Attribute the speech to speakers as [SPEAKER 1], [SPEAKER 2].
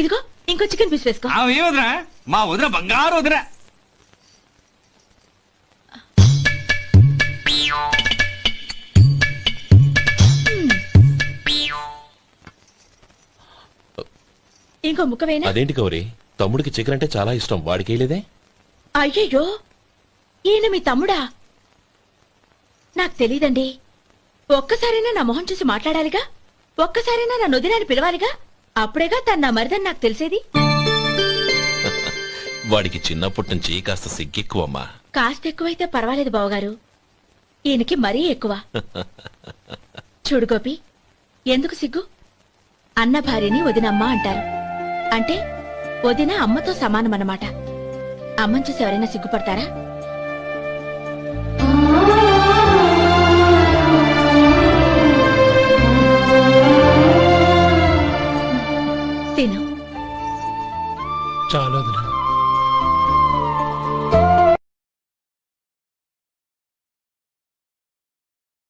[SPEAKER 1] ఇదిగో ఇంకో chicken piece వేసుకో.
[SPEAKER 2] ఏ వదినా, మా వదిన బంగారు వదిన.
[SPEAKER 1] ఇంకో ముక్క వేయనా?
[SPEAKER 3] అదేంటి గౌరీ, తమ్ముడికి చికెన్ అంటే చాలా ఇష్టం, వాడికి వేయలేదే?
[SPEAKER 1] అయ్యయ్యో, ఈయన మీ తమ్ముడా? నాకు తెలీదండి. ఒక్కసారైనా నా మొహం చూసి మాట్లాడాలిగా, ఒక్కసారైనా నా నొదినాన్ని పిలవాలిగా, అప్పుడేగా తన నా మరిదని నాకు తెలిసేది.
[SPEAKER 3] వాడికి చిన్నప్పటి నుంచి కాస్త సిగ్గెక్కువమ్మా.
[SPEAKER 1] కాస్త ఎక్కువైతే పర్వాలేదు బావగారు, ఈయనకి మరీ ఎక్కువ. చూడు గోపి, ఎందుకు సిగ్గు? అన్న భార్యని వదినమ్మ అంటారు. అంటే వదిన అమ్మతో సమానమన్నమాట. అమ్మని చూసి ఎవరైనా సిగ్గుపడతారా? తిను.
[SPEAKER 4] చాలా వదినా.